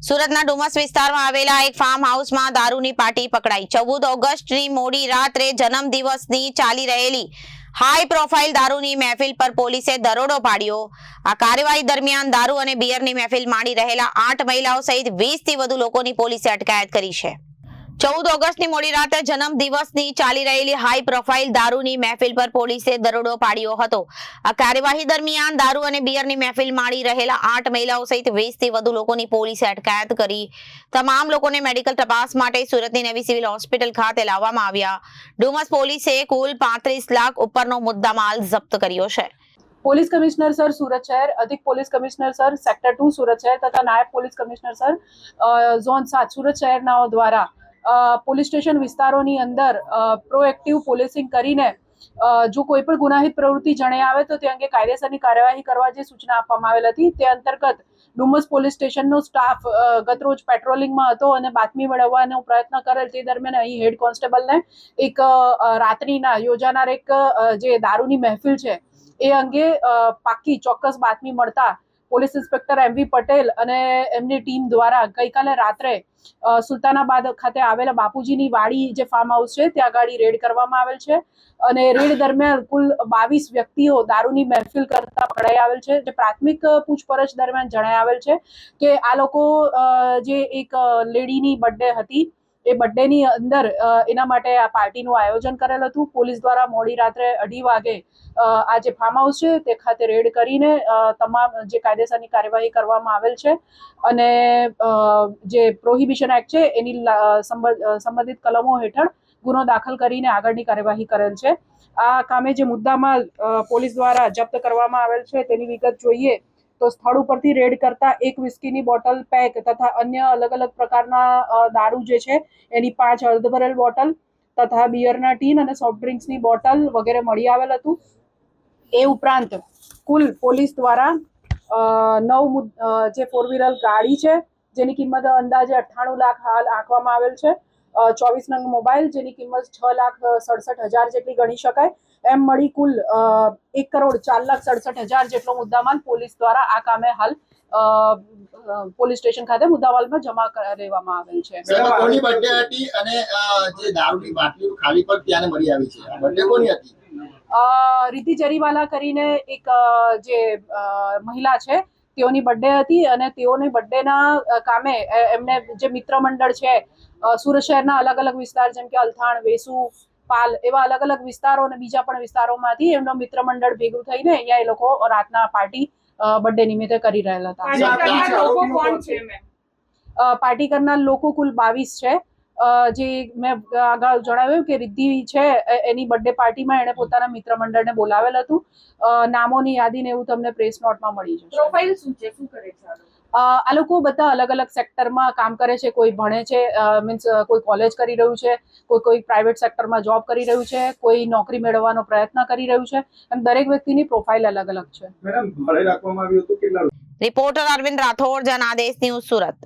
સુરતના ડુમસ વિસ્તારમાં આવેલા એક ફાર્મ હાઉસમાં દારૂની પાર્ટી પકડાઈ। 14 ઓગસ્ટની મોડી રાત્રે જન્મદિવસની ચાલી રહેલી હાઈ પ્રોફાઇલ દારૂની મહેફિલ પર પોલીસે દરોડો પાડ્યો। આ કાર્યવાહી દરમિયાન દારૂ અને બિયરની મહેફિલ માણી રહેલા 8 મહિલાઓ સહિત 20 થી વધુ લોકોની પોલીસે અટકાયત કરી છે। 14 ઓગસ્ટની મોડી રાતે જન્મદિવસની ચાલી રહેલી હાઈ પ્રોફાઇલ દારૂની મહેફિલ પર પોલીસે દરોડો પાડ્યો હતો। આ કાર્યવાહી દરમિયાન દારૂ અને બિયરની મહેફિલ માણી રહેલા 8 મહિલાઓ સહિત 20 થી વધુ લોકોની પોલીસે અટકાયત કરી। તમામ લોકોને મેડિકલ તપાસ માટે સુરતની નવી સિવિલ હોસ્પિટલ ખાતે લાવવામાં આવ્યા। ડુમસ પોલીસે કુલ 35 લાખ ઉપરનો મુદ્દામાલ જપ્ત કર્યો છે। पुलिस कमिश्नर सर सूरत शहर, अधिक पुलिस कमिश्नर सर सेक्टर 2 सूरत शहर तथा नायब पुलिस कमिश्नर सर जोन 7 सूरत शहरनाओ द्वारा पुलिस स्टेशन विस्तारोनी अंदर प्रोएक्टिव पोलिसिंग करीने जो कोई पण गुनाहित प्रवृत्ति जणे आवे तो ते अंगे कायदेसरनी कार्यवाही करवा जे सूचना आपवामां आवेल हती। ते अंतर्गत डुमस पोलिस स्टेशननो स्टाफ गत रोज पेट्रोलिंगमां हतो અને બાતમી મેળવવાનો પ્રયત્ન કરેલ। તે દરમિયાન અહીં હેડ કોન્સ્ટેબલને એક રાત્રિના યોજાનાર એક જે દારૂની મહેફિલ છે એ અંગે પાકી ચોક્કસ બાતમી મળતા પોલીસ ઇન્સ્પેક્ટર MV પટેલ અને એમની ટીમ દ્વારા ગઈકાલે રાત્રે સુલતાનાબાદ ખાતે આવેલા બાપુજીની વાડી જે ફાર્મ હાઉસ છે ત્યાં ગાડી રેડ કરવામાં આવેલ છે અને રેડ દરમિયાન કુલ 22 વ્યક્તિઓ દારૂની મહેફિલ કરતા પકડાઈ આવેલ છે। જે પ્રાથમિક પૂછપરછ દરમિયાન જણાઈ આવેલ છે કે આ લોકો જે એક લેડીની બર્થડે હતી એ બર્થડેની અંદર એના માટે આ પાર્ટીનું આયોજન કરેલ હતું। પોલીસ દ્વારા મોડી રાત્રે 2:30 વાગે આ જે ફાર્મ હાઉસ છે તે ખાતે રેડ કરીને તમામ જે કાયદેસરની કાર્યવાહી કરવામાં આવેલ છે અને જે પ્રોહિબિશન એક્ટ છે એની સંબંધિત કલમો હેઠળ ગુનો દાખલ કરીને આગળની કાર્યવાહી કરેલ છે। આ કામે જે મુદ્દામાલ પોલીસ દ્વારા જપ્ત કરવામાં આવેલ છે તેની વિગત જોઈએ તો સ્થળ ઉપરથી રેડ કરતા એક વિસ્કીની બોટલ પેક તથા અન્ય અલગ અલગ પ્રકારના દારૂ જે છે એની 5 અર્ધભરેલ બોટલ તથા બિયરના ટીન અને સોફ્ટ ડ્રિંક્સની બોટલ વગેરે મળી આવેલ હતું। એ ઉપરાંત કુલ પોલીસ દ્વારા 9 જે 4 વ્હીલર ગાડી છે જેની કિંમત અંદાજે 98 લાખ હાલ આંકવામાં આવેલ છે। 24 નંગ મોબાઈલ જેની કિંમત 6,67,000 જેટલી ગણી શકાય। એમ મળી કુલ 1,04,67,000 જેટલો મુદ્દામાલ પોલીસ દ્વારા આ કામે હાલ પોલીસ સ્ટેશન ખાતે મુદ્દામાલમાં જમા કરાવવામાં આવેલ છે। કોની બર્થડે હતી અને જે દારૂની બાટલીઓ ખાલી પર ત્યાંને મળી આવી છે, આ બર્થડે કોની હતી? રીતિ જરીવાલા કરીને એક જે મહિલા છે તેઓની બર્થડે હતી અને તેઓની બર્થડેના કામે એમને જે મિત્ર મંડળ છે સુરત શહેરના અલગ અલગ વિસ્તાર જેમ કે અલથાણ, વેસુ, પાલ એવા અલગ અલગ વિસ્તારો અને બીજા પણ વિસ્તારોમાંથી એમનો મિત્ર મંડળ ભેગું થઈને અહીંયા એ લોકો રાતના પાર્ટી બર્થડે નિમિત્તે કરી રહેલા હતા। પાર્ટી કરનાર લોકો કુલ 22 છે। જે મેં આગળ જણાવ્યું કે રિદ્ધિ છે એની બર્થડે પાર્ટીમાં એણે પોતાના મિત્ર મંડળને બોલાવેલ હતું। નામોની યાદીને એવું તમને પ્રેસ નોટમાં મળી જશે। પ્રોફાઇલ શું છે, શું કરે છે આ લોકો બધા અલગ અલગ સેક્ટરમાં કામ કરે છે। કોઈ ભણે છે, મીન્સ કોઈ કોલેજ કરી રહ્યું છે, કોઈ પ્રાઇવેટ સેક્ટરમાં જોબ કરી રહ્યું છે, કોઈ નોકરી મેળવવાનો પ્રયત્ન કરી રહ્યું છે અને દરેક વ્યક્તિની પ્રોફાઇલ અલગ અલગ છે। Reporter Arvind Rathod, Janadesh news, Surat.